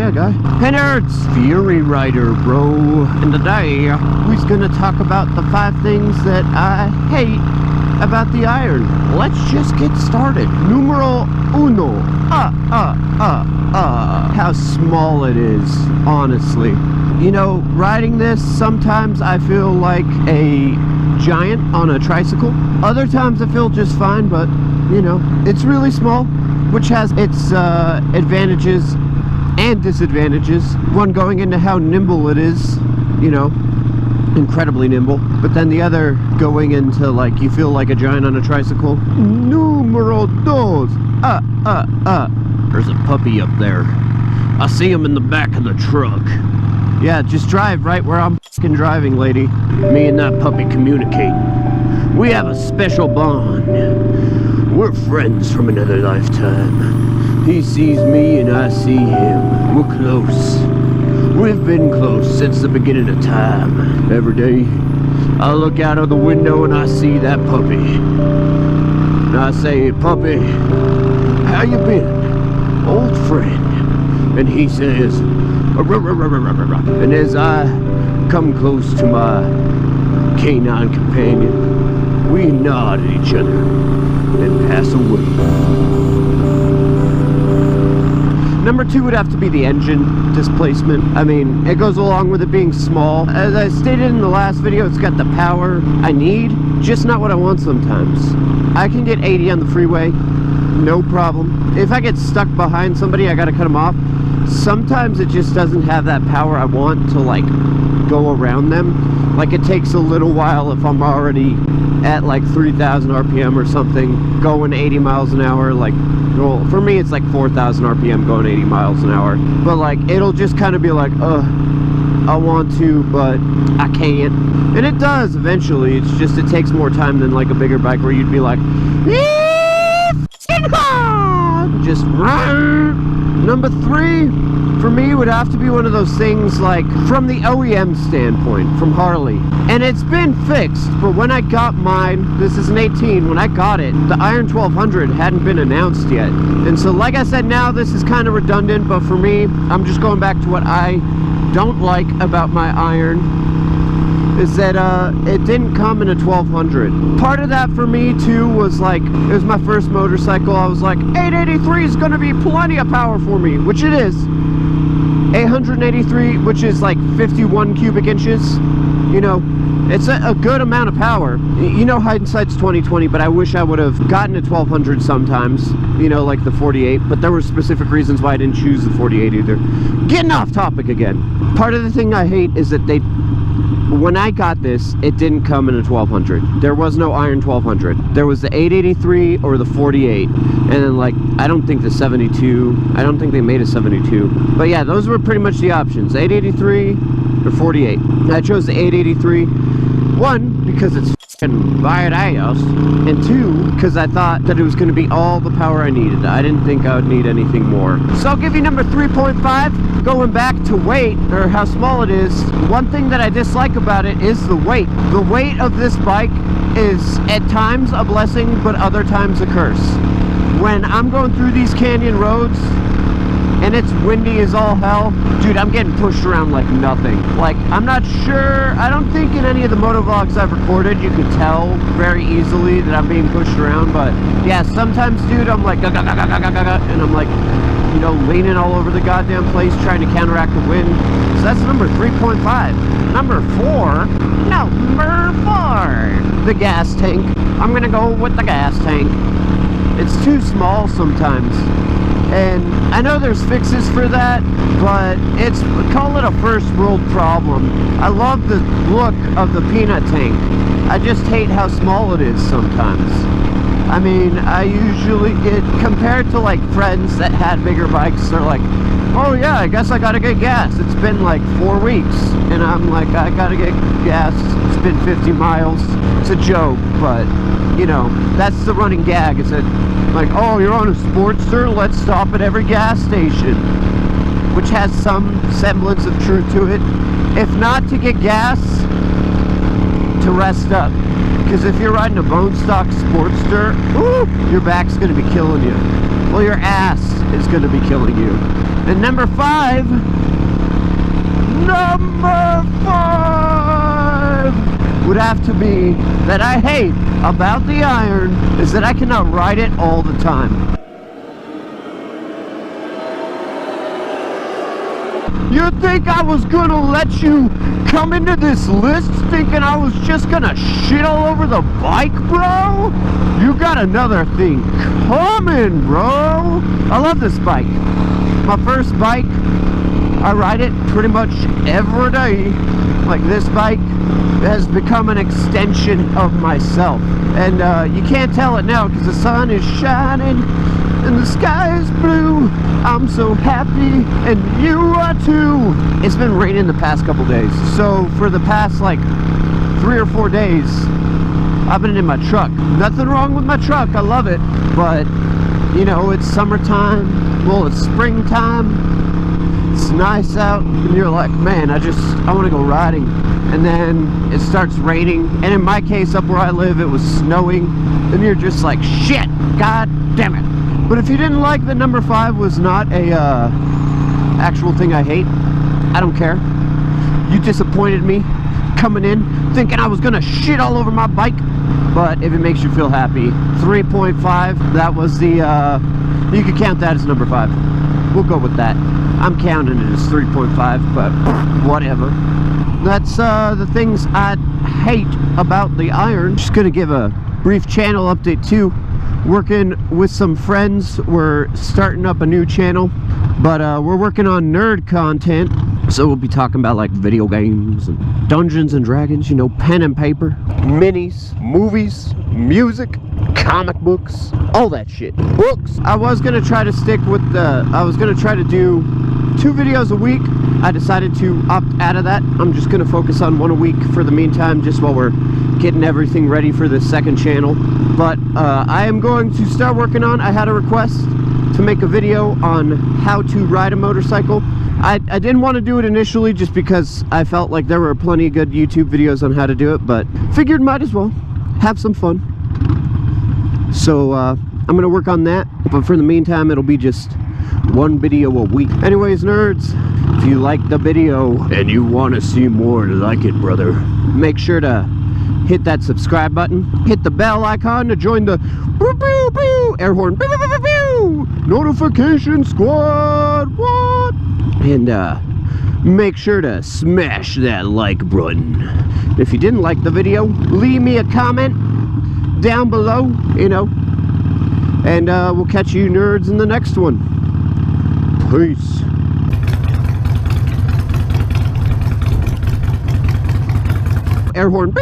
yeah, guy. Hey nerds, Fury Rider, bro. And today, we're gonna talk about the 5 things that I hate about the iron. Let's just get started. Numero uno. How small it is, honestly. You know, riding this, sometimes I feel like a giant on a tricycle. Other times I feel just fine, but, you know, it's really small, which has its advantages and disadvantages. One going into how nimble it is, you know, incredibly nimble. But then the other going into, like, you feel like a giant on a tricycle. Numero dos. There's a puppy up there. I see him in the back of the truck. Yeah, just drive right where I'm f***ing driving, lady. Me and that puppy communicate. We have a special bond. We're friends from another lifetime. He sees me and I see him. We're close. We've been close since the beginning of time. Every day, I look out of the window and I see that puppy. And I say, puppy, how you been? Old friend. And he says, and as I come close to my canine companion, we nod at each other and pass away. Number 2 would have to be the engine displacement. I mean, it goes along with it being small. As I stated in the last video, it's got the power I need, just not what I want sometimes. I can get 80 on the freeway, no problem. If I get stuck behind somebody, I gotta cut them off. Sometimes it just doesn't have that power I want to, like, go around them. Like, it takes a little while if I'm already at like 3,000 RPM or something, going 80 miles an hour. Like, well, for me it's like 4,000 RPM going 80 miles an hour. But like, it'll just kind of be like, I want to, but I can't. And it does eventually. It's just, it takes more time than like a bigger bike where you'd be like, just Number 3 for me would have to be one of those things, like, from the OEM standpoint, from Harley. And it's been fixed, but when I got mine, this is an 18, when I got it, the Iron 1200 hadn't been announced yet. And so, like I said, now this is kind of redundant, but for me, I'm just going back to what I don't like about my Iron, is that it didn't come in a 1200. Part of that for me too was like, it was my first motorcycle. I was like, 883 is gonna be plenty of power for me, which it is. 883, which is like 51 cubic inches. You know, it's a good amount of power. You know, hindsight's 2020, but I wish I would have gotten a 1200 sometimes, you know, like the 48, but there were specific reasons why I didn't choose the 48 either. Getting off topic again. Part of the thing I hate is that when I got this, it didn't come in a 1200. There was no Iron 1200. There was the 883 or the 48. And then, like, I don't think the 72. I don't think they made a 72. But yeah, those were pretty much the options. 883 or 48. I chose the 883. 1, because it's f***ing badass. And 2, because I thought that it was going to be all the power I needed. I didn't think I would need anything more. So I'll give you number 3.5. Going back to weight, or how small it is, one thing that I dislike about it is the weight. The weight of this bike is at times a blessing, but other times a curse. When I'm going through these canyon roads and it's windy as all hell, dude, I'm getting pushed around like nothing. Like, I'm not sure, I don't think in any of the motovlogs I've recorded you could tell very easily that I'm being pushed around, but yeah, sometimes, dude, I'm like, and I'm like, you know, leaning all over the goddamn place trying to counteract the wind. So that's number 3.5. Number 4, the gas tank. I'm gonna go with the gas tank. It's too small sometimes. And I know there's fixes for that, but it's, call it a first world problem. I love the look of the peanut tank. I just hate how small it is sometimes. I mean, I usually get, compared to like friends that had bigger bikes, they're like, oh yeah, I guess I gotta get gas. It's been like 4 weeks. And I'm like, I gotta get gas. It's been 50 miles. It's a joke, but, you know, that's the running gag. Is that, like, oh, you're on a Sportster? Let's stop at every gas station. Which has some semblance of truth to it. If not to get gas, to rest up. Because if you're riding a bone stock Sportster, ooh, your back's going to be killing you. well, your ass is going to be killing you. And number five would have to be that I hate about the iron is that I cannot ride it all the time. You think I was gonna let you come into this list thinking I was just gonna shit all over the bike, bro? You got another thing coming, bro. I love this bike. My first bike, I ride it pretty much every day. Like, this bike has become an extension of myself. And you can't tell it now because the sun is shining and the sky is blue. I'm so happy, and you are too. It's been raining the past couple days, so for the past like 3 or 4 days I've been in my truck. Nothing wrong with my truck, I love it, but you know, it's summertime, well, it's springtime, it's nice out, and you're like, man, I want to go riding. And then it starts raining, and in my case, up where I live, it was snowing, and you're just like, shit, god damn it. But if you didn't like that number 5 was not a actual thing I hate, I don't care. You disappointed me coming in thinking I was gonna shit all over my bike. But if it makes you feel happy, 3.5, that was the you could count that as number 5. We'll go with that. I'm counting it as 3.5, but whatever. That's the things I hate about the iron. Just gonna give a brief channel update too. Working with some friends, we're starting up a new channel, but we're working on nerd content, so we'll be talking about like video games and Dungeons and Dragons, you know, pen and paper, minis, movies, music, comic books, all that shit. Books. I was gonna try to stick with I was gonna try to do 2 videos a week. I decided to opt out of that. I'm just gonna focus on 1 a week for the meantime, just while we're getting everything ready for the second channel. But I am going to start working on, I had a request to make a video on how to ride a motorcycle. I didn't want to do it initially just because I felt like there were plenty of good YouTube videos on how to do it, but figured might as well have some fun. So I'm gonna work on that, but for the meantime it'll be just 1 video a week. Anyways, nerds, if you liked the video and you want to see more like it, brother, make sure to hit that subscribe button, hit the bell icon to join the air horn notification squad. What? And make sure to smash that like button. If you didn't like the video, leave me a comment down below, you know, and we'll catch you nerds in the next one. Peace. Air horn.